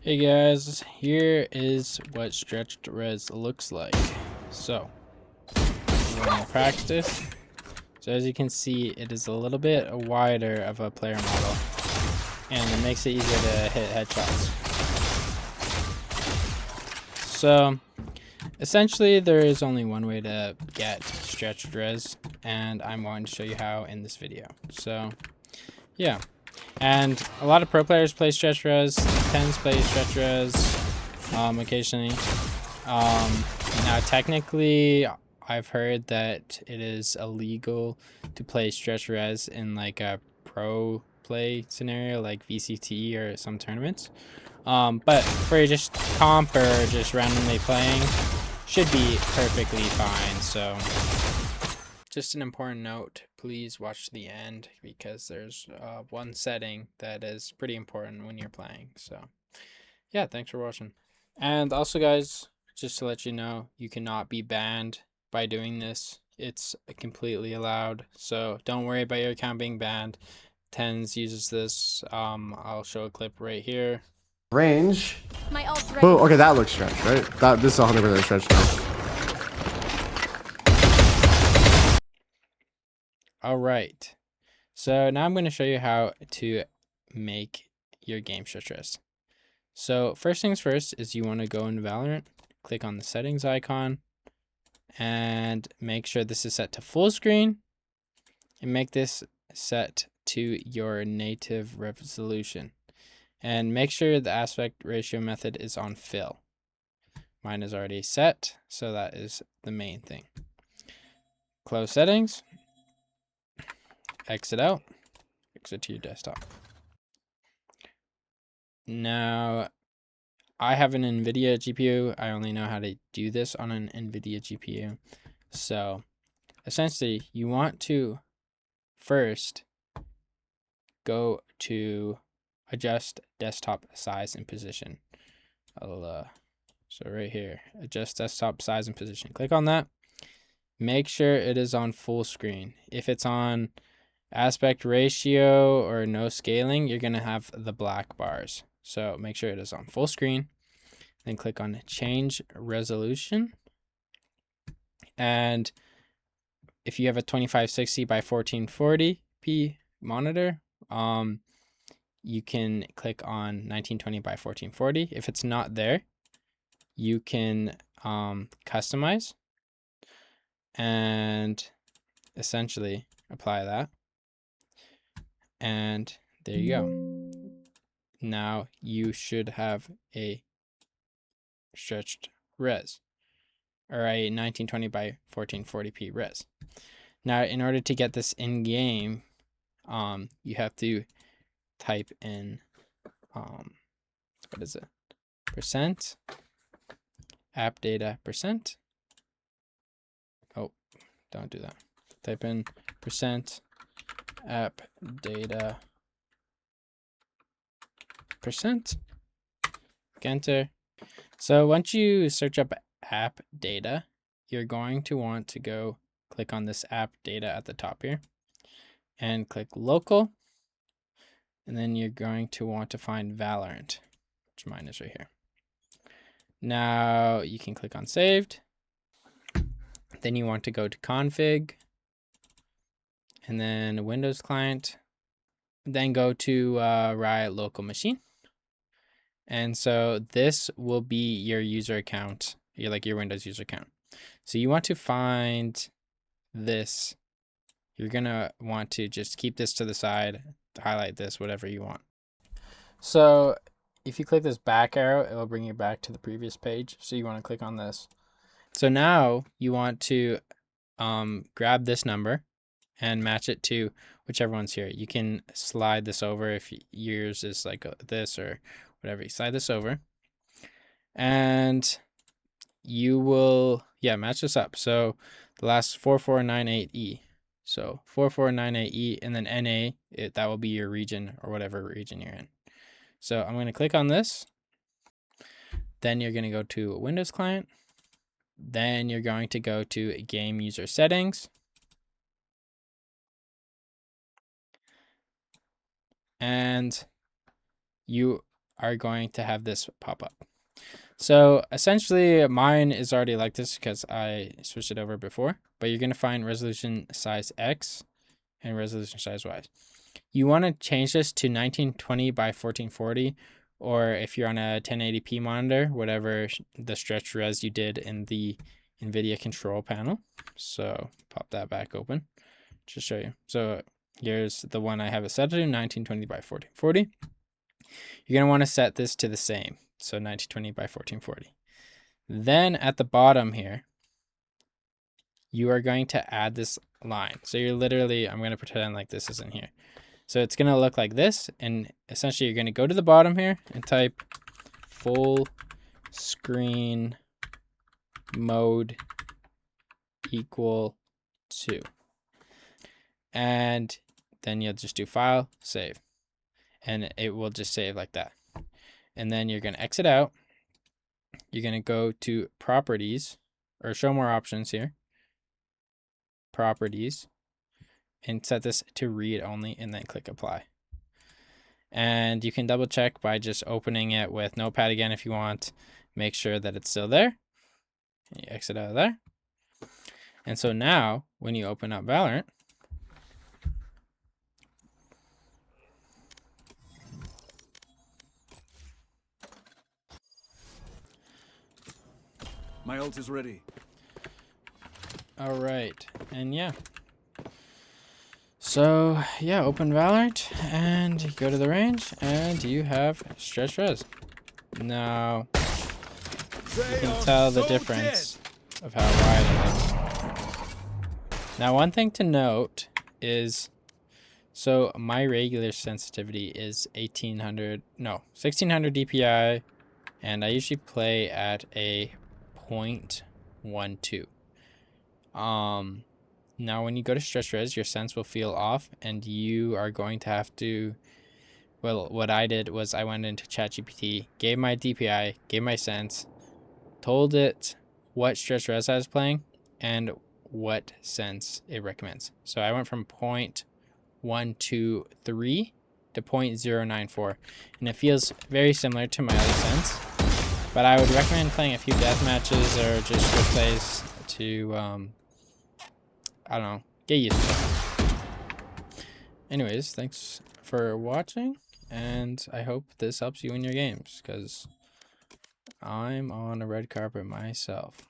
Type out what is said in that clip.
Hey guys, here is what stretched res looks like. So, we're going to practice. So as you can see, it is a little bit wider of a player model, and it makes it easier to hit headshots. So, essentially, there is only one way to get stretched res, and I'm going to show you how in this video. So, yeah. And a lot of pro players play stretch res, TenZ play stretch res occasionally. Now technically, I've heard that it is illegal to play stretch res in like a pro play scenario like VCT or some tournaments. But for just comp or just randomly playing, should be perfectly fine. So just an important note, please watch the end because there's one setting that is pretty important when you're playing. So yeah, thanks for watching. And also guys, just to let you know, you cannot be banned by doing this. It's completely allowed. So don't worry about your account being banned. TenZ uses this. I'll show a clip right here. Range. Oh, okay, that looks stretched, right? This is 100% stretched now. All right. So now I'm going to show you how to make your game stretch res. So first things first is you want to go in Valorant, click on the settings icon, and make sure this is set to full screen, and make this set to your native resolution. And make sure the aspect ratio method is on fill. Mine is already set, so that is the main thing. Close settings, exit out, exit to your desktop. Now, I have an NVIDIA GPU. I only know how to do this on an NVIDIA GPU. So essentially, you want to first go to adjust desktop size and position. So right here, adjust desktop size and position. Click on that. Make sure it is on full screen. If it's on aspect ratio or no scaling, you're going to have the black bars. So make sure it is on full screen. Then click on change resolution. And if you have a 2560 by 1440p monitor, you can click on 1920 by 1440. If it's not there, you can customize and essentially apply that. And there you go. Now you should have a stretched res, or a 1920 by 1440p res. Now, in order to get this in game, you have to type in what is it? Percent app data percent. Oh, don't do that. Type in percent app data percent. Enter. So once you search up app data, you're going to want to go click on this app data at the top here and click local. And then you're going to want to find Valorant, which mine is right here. Now you can click on saved. Then you want to go to config and then Windows client, then go to Riot local machine. And so this will be your user account, your Windows user account. So you want to find this. You're going to want to just keep this to the side, highlight this, whatever you want. So if you click this back arrow, it will bring you back to the previous page. So you want to click on this. So now you want to grab this number and match it to whichever one's here. You can slide this over if yours is like this or whatever. You slide this over and you will, match this up. So the last 4498E. So 4498E and then NA, that will be your region or whatever region you're in. So I'm going to click on this. Then you're going to go to Windows client. Then you're going to go to game user settings. And you are going to have this pop up. So essentially mine is already like this because I switched it over before, but you're going to find resolution size X and resolution size Y. You want to change this to 1920 by 1440, or if you're on a 1080p monitor, whatever the stretch res you did in the NVIDIA control panel. So pop that back open to show you. So here's the one I have it set to 1920 by 1440. You're going to want to set this to the same. So 1920 by 1440. Then at the bottom here, you are going to add this line. So you're literally, I'm going to pretend like this isn't here. So it's going to look like this. And essentially you're going to go to the bottom here and type full screen mode equal to. And then you'll just do file, save. And it will just save like that. And then you're going to exit out. You're going to go to properties, or show more options here. Properties. And set this to read only, and then click apply. And you can double check by just opening it with Notepad again if you want. Make sure that it's still there. And you exit out of there. And so now, when you open up Valorant, my ult is ready. All right, and yeah. So yeah, open Valorant and go to the range, and you have stretch res. Now you can tell the difference of how wide it is. Now, one thing to note is, so my regular sensitivity is 1600 DPI, and I usually play at a 0.12. Now when you go to stretch res, your sense will feel off, and you are going to have to, well, what I did was I went into ChatGPT, gave my DPI, gave my sense, told it what stretch res I was playing and what sense it recommends. So I went from 0.123 to 0.094, and it feels very similar to my other sense. But I would recommend playing a few death matches or just quick plays to, I don't know, get used to it. Anyways, thanks for watching, and I hope this helps you in your games, because I'm on a red carpet myself.